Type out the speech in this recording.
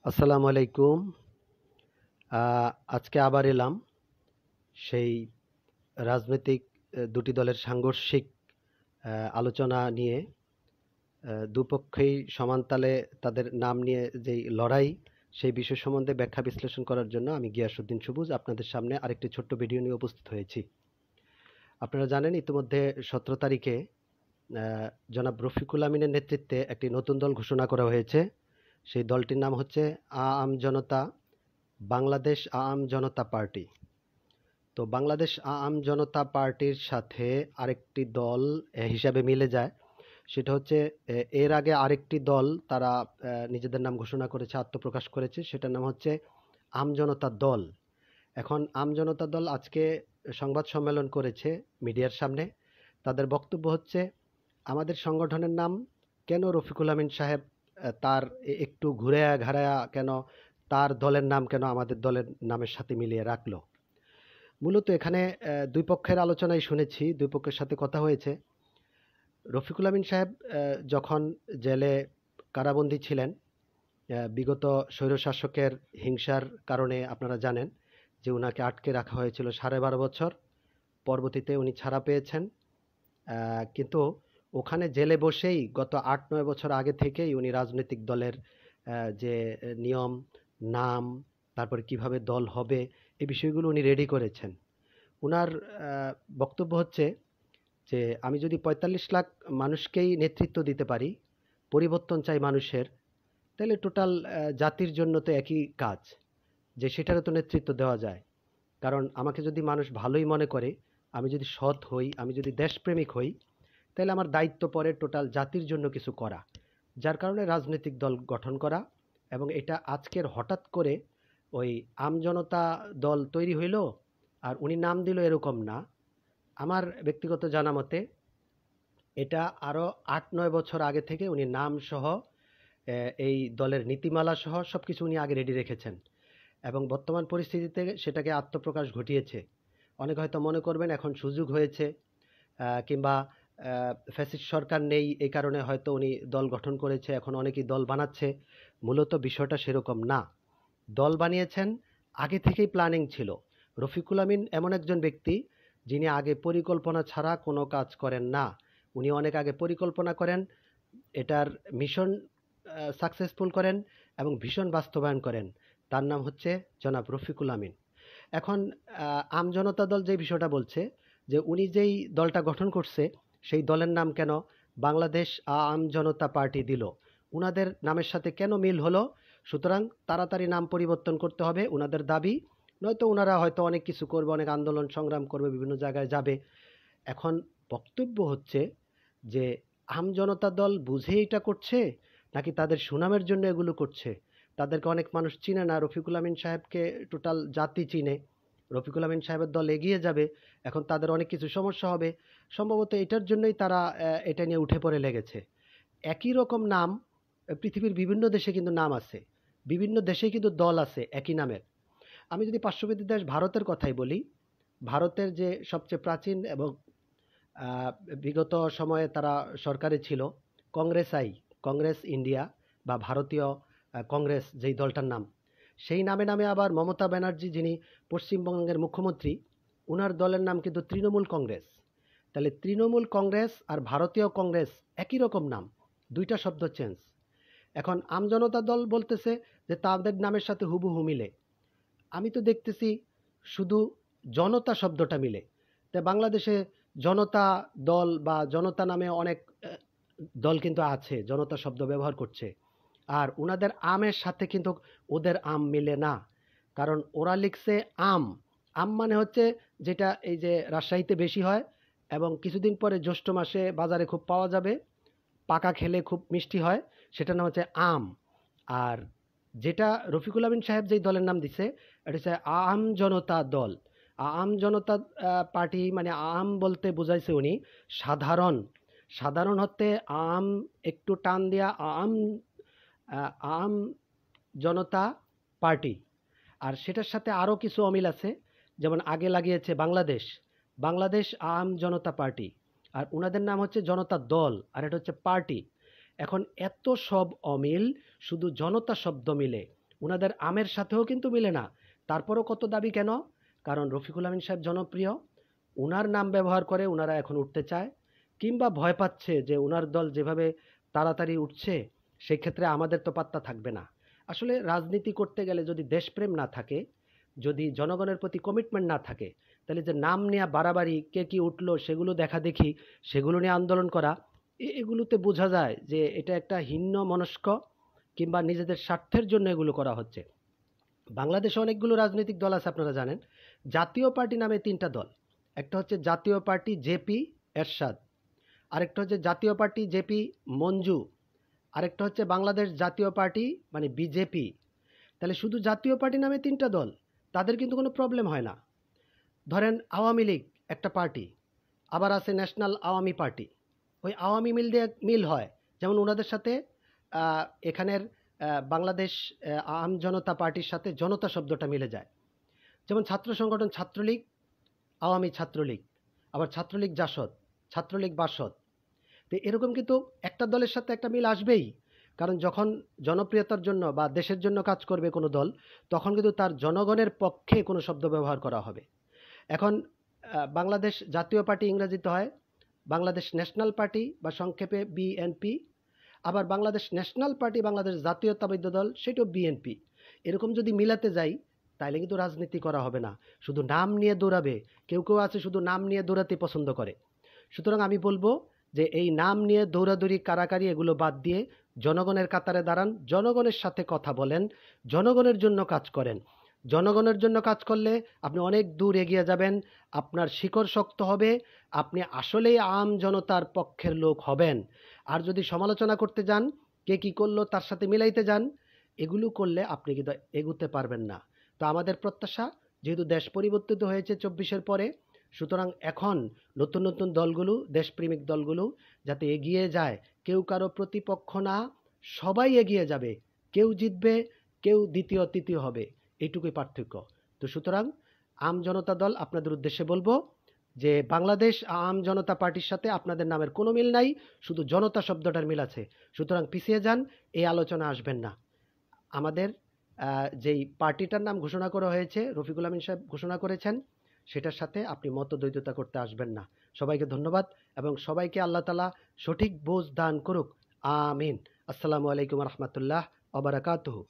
আসসালামু আলাইকুম। আজকে আবার এলাম সেই রাজনৈতিক দুটি দলের সাংঘর্ষিক আলোচনা নিয়ে। দুপক্ষেই সমান তালে তাদের নাম নিয়ে যেই লড়াই, সেই বিষয় সম্বন্ধে ব্যাখ্যা বিশ্লেষণ করার জন্য আমি গিয়াসউদ্দিন সবুজ আপনাদের সামনে আরেকটি ছোট্ট ভিডিও নিয়ে উপস্থিত হয়েছি। আপনারা জানেন ইতিমধ্যে 17 তারিখে জনাব রফিকুল আমিনের নেতৃত্বে একটি নতুন দল ঘোষণা করা হয়েছে। সেই দলটির নাম হচ্ছে আম জনতা বাংলাদেশ আম জনতা পার্টি। তো বাংলাদেশ আম জনতা পার্টির সাথে আরেকটি দল হিসাবে মিলে যায়। সেটা হচ্ছে এর আগে আরেকটি দল তারা নিজেদের নাম ঘোষণা করেছে, আত্মপ্রকাশ করেছে, সেটার নাম হচ্ছে আম জনতা দল। এখন আম জনতা দল আজকে সংবাদ সম্মেলন করেছে মিডিয়ার সামনে। তাদের বক্তব্য হচ্ছে, আমাদের সংগঠনের নাম কেন রফিকুল আমিন সাহেব তার একটু ঘুরে ঘাড়ায়া কেন তার দলের নাম কেন আমাদের দলের নামের সাথে মিলিয়ে রাখলো। মূলত এখানে দুই পক্ষের আলোচনায় শুনেছি, দুই পক্ষের সাথে কথা হয়েছে। রফিকুল আমিন সাহেব যখন জেলে কারাবন্দী ছিলেন, বিগত স্বৈরশাসকের হিংসার কারণে আপনারা জানেন যে উনাকে আটকে রাখা হয়েছিল 12.5 বছর। পরবর্তীতে উনি ছাড়া পেয়েছেন, কিন্তু ওখানে জেলে বসেই গত 8-9 বছর আগে থেকেই উনি রাজনৈতিক দলের যে নিয়ম, নাম, তারপরে কিভাবে দল হবে, এই বিষয়গুলো উনি রেডি করেছেন। উনার বক্তব্য হচ্ছে যে, আমি যদি 45 লাখ মানুষকেই নেতৃত্ব দিতে পারি, পরিবর্তন চাই মানুষের, তাহলে টোটাল জাতির জন্য তো একই কাজ, যে সেটারও তো নেতৃত্ব দেওয়া যায়। কারণ আমাকে যদি মানুষ ভালোই মনে করে, আমি যদি সৎ হই, আমি যদি দেশপ্রেমিক হই, তাহলে আমার দায়িত্ব পড়ে টোটাল জাতির জন্য কিছু করা। যার কারণে রাজনৈতিক দল গঠন করা। এবং এটা আজকের হঠাৎ করে ওই আমজনতা দল তৈরি হইল আর উনি নাম দিল, এরকম না। আমার ব্যক্তিগত জানা মতে এটা আরও 8-9 বছর আগে থেকে উনি নাম সহ এই দলের নীতিমালা সহ সব কিছু উনি আগে রেডি রেখেছেন এবং বর্তমান পরিস্থিতিতে সেটাকে আত্মপ্রকাশ ঘটিয়েছে। অনেকে হয়তো মনে করবেন এখন সুযোগ হয়েছে, কিংবা ফ্যাসিস্ট সরকার নেই এই কারণে হয়তো উনি দল গঠন করেছে, এখন অনেকেই দল বানাচ্ছে। মূলত বিষয়টা সেরকম না। দল বানিয়েছেন, আগে থেকেই প্ল্যানিং ছিল। রফিকুল আমিন এমন একজন ব্যক্তি যিনি আগে পরিকল্পনা ছাড়া কোনো কাজ করেন না। উনি অনেক আগে পরিকল্পনা করেন, এটার মিশন সাকসেসফুল করেন এবং ভীষণ বাস্তবায়ন করেন। তার নাম হচ্ছে জনাব রফিকুল আমিন। এখন আমজনতা দল যে বিষয়টা বলছে যে উনি যেই দলটা গঠন করছে সেই দলের নাম কেন বাংলাদেশ আম জনতা পার্টি দিল, উনাদের নামের সাথে কেন মিল হলো? সুতরাং তাড়াতাড়ি নাম পরিবর্তন করতে হবে উনাদের দাবি, নয়তো ওনারা হয়তো অনেক কিছু করবে, অনেক আন্দোলন সংগ্রাম করবে, বিভিন্ন জায়গায় যাবে। এখন বক্তব্য হচ্ছে যে আম জনতা দল বুঝে এটা করছে নাকি তাদের সুনামের জন্য এগুলো করছে? তাদেরকে অনেক মানুষ চিনে না, রফিকুল আমিন সাহেবকে টোটাল জাতি চিনে। রফিকুল আমিন সাহেবের দল এগিয়ে যাবে, এখন তাদের অনেক কিছু সমস্যা হবে। সম্ভবত এটার জন্যই তারা এটা নিয়ে উঠে পড়ে লেগেছে। একই রকম নাম পৃথিবীর বিভিন্ন দেশে কিন্তু নাম আছে, বিভিন্ন দেশে কিন্তু দল আছে একই নামের। আমি যদি পার্শ্ববর্তী দেশ ভারতের কথাই বলি, ভারতের যে সবচেয়ে প্রাচীন এবং আহ, বিগত সময়ে তারা সরকারে ছিল কংগ্রেস ইন্ডিয়া বা ভারতীয় কংগ্রেস, যেই দলটার নাম, সেই নামে নামে আবার মমতা ব্যানার্জি যিনি পশ্চিমবঙ্গের মুখ্যমন্ত্রী, ওনার দলের নাম কিন্তু তৃণমূল কংগ্রেস। তাহলে তৃণমূল কংগ্রেস আর ভারতীয় কংগ্রেস একই রকম নাম, দুইটা শব্দ চেঞ্জ। এখন আমজনতা দল বলতেছে যে তাদের নামের সাথে হুবহু মিলে। আমি তো দেখতেছি শুধু জনতা শব্দটা মিলে। তাই বাংলাদেশে জনতা দল বা জনতা নামে অনেক দল কিন্তু আছে, জনতা শব্দ ব্যবহার করছে। আর ওনাদের আমের সাথে কিন্তু ওদের আম মিলে না। কারণ ওরা লিখছে আম। আম মানে হচ্ছে যেটা এই যে রাজশাহীতে বেশি হয় এবং কিছুদিন পরে জ্যৈষ্ঠ মাসে বাজারে খুব পাওয়া যাবে, পাকা খেলে খুব মিষ্টি হয়, সেটার নাম হচ্ছে আম। আর যেটা রফিকুল আমিন সাহেব যেই দলের নাম দিছে, এটা হচ্ছে আম জনতা দল। আম জনতা পার্টি মানে আম বলতে বোঝাইছে উনি সাধারণ। সাধারণ হতে আম একটু টান দিয়া আম, আম জনতা পার্টি। আর সেটার সাথে আরও কিছু অমিল আছে, যেমন আগে লাগিয়েছে বাংলাদেশ, বাংলাদেশ আম জনতা পার্টি। আর ওনাদের নাম হচ্ছে জনতা দল, আর এটা হচ্ছে পার্টি। এখন এত সব অমিল শুধু জনতা শব্দ মিলে, উনাদের আমের সাথেও কিন্তু মিলে না। তারপরও কত দাবি কেন? কারণ রফিকুল আমিন সাহেব জনপ্রিয়, উনার নাম ব্যবহার করে উনারা এখন উঠতে চায়, কিংবা ভয় পাচ্ছে যে উনার দল যেভাবে তাড়াতাড়ি উঠছে সেক্ষেত্রে আমাদের তো পাত্তা থাকবে না। আসলে রাজনীতি করতে গেলে যদি দেশপ্রেম না থাকে, যদি জনগণের প্রতি কমিটমেন্ট না থাকে, তাহলে যে নাম নিয়ে বাড়াবাড়ি, কে কি উঠলো সেগুলো দেখা দেখি, সেগুলো নিয়ে আন্দোলন করা, এগুলোতে বোঝা যায় যে এটা একটা হীন মনস্ক কিংবা নিজেদের স্বার্থের জন্য এগুলো করা হচ্ছে। বাংলাদেশে অনেকগুলো রাজনৈতিক দল আছে, আপনারা জানেন। জাতীয় পার্টি নামে ৩টা দল। একটা হচ্ছে জাতীয় পার্টি জেপি এরশাদ, আরেকটা হচ্ছে জাতীয় পার্টি জেপি মঞ্জু, আরেকটা হচ্ছে বাংলাদেশ জাতীয় পার্টি মানে বিজেপি। তাহলে শুধু জাতীয় পার্টি নামে ৩টা দল, তাদের কিন্তু কোনো প্রবলেম হয় না। ধরেন আওয়ামী লীগ একটা পার্টি, আবার আছে ন্যাশনাল আওয়ামী পার্টি। ওই আওয়ামী মিল দিয়ে মিল হয়, যেমন ওনাদের সাথে এখানের বাংলাদেশ আম জনতা পার্টির সাথে জনতা শব্দটা মিলে যায়। যেমন ছাত্র সংগঠন ছাত্রলীগ, আওয়ামী ছাত্রলীগ, আবার ছাত্রলীগ জাসদ, ছাত্রলীগ বাসদ। তো এরকম কিন্তু একটা দলের সাথে একটা মিল আসবেই। কারণ যখন জনপ্রিয়তার জন্য বা দেশের জন্য কাজ করবে কোনো দল, তখন কিন্তু তার জনগণের পক্ষে কোনো শব্দ ব্যবহার করা হবে। এখন বাংলাদেশ জাতীয় পার্টি ইংরেজিতে হয় বাংলাদেশ ন্যাশনাল পার্টি বা সংক্ষেপে বিএনপি, আবার বাংলাদেশ ন্যাশনাল পার্টি বাংলাদেশ জাতীয়তাবাদী দল সেটাও বিএনপি। এরকম যদি মিলাতে যাই তাইলে কিন্তু রাজনীতি করা হবে না, শুধু নাম নিয়ে দৌড়াবে। কেউ কেউ আছে শুধু নাম নিয়ে দৌড়াতে পছন্দ করে। সুতরাং আমি বলবো যে এই নাম নিয়ে দৌড়াদৌড়ি কারাকারি এগুলো বাদ দিয়ে জনগণের কাতারে দাঁড়ান, জনগণের সাথে কথা বলেন, জনগণের জন্য কাজ করেন। জনগণের জন্য কাজ করলে আপনি অনেক দূর এগিয়ে যাবেন, আপনার শিকড় শক্ত হবে, আপনি আসলেই আম জনতার পক্ষের লোক হবেন। আর যদি সমালোচনা করতে যান, কে কি করলো তার সাথে মিলাইতে যান, এগুলো করলে আপনি কিন্তু এগুতে পারবেন না। তো আমাদের প্রত্যাশা, যেহেতু দেশ পরিবর্তিত হয়েছে ২৪-এর পরে, সুতরাং এখন নতুন নতুন দলগুলো, দেশপ্রেমিক দলগুলো যাতে এগিয়ে যায়, কেউ কারো প্রতিপক্ষ না, সবাই এগিয়ে যাবে। কেউ জিতবে, কেউ দ্বিতীয় তৃতীয় হবে, এইটুকুই পার্থক্য। তো সুতরাং আম জনতা দল আপনাদের উদ্দেশ্যে বলবো যে বাংলাদেশ আম জনতা পার্টির সাথে আপনাদের নামের কোনো মিল নাই, শুধু জনতা শব্দটার মিল আছে। সুতরাং পিছিয়ে যান, এই আলোচনা আসবেন না। আমাদের যেই পার্টিটার নাম ঘোষণা করা হয়েছে, রফিকুল আমিন সাহেব ঘোষণা করেছেন, সেটার সাথে আপনি মতদ্বৈধতা করতে আসবেন না। সবাইকে ধন্যবাদ এবং সবাইকে আল্লাহ তাআলা সঠিক বোঝ দান করুক। আমিন। আসসালামু আলাইকুম ওয়া রাহমাতুল্লাহ ওয়া বারাকাতুহু।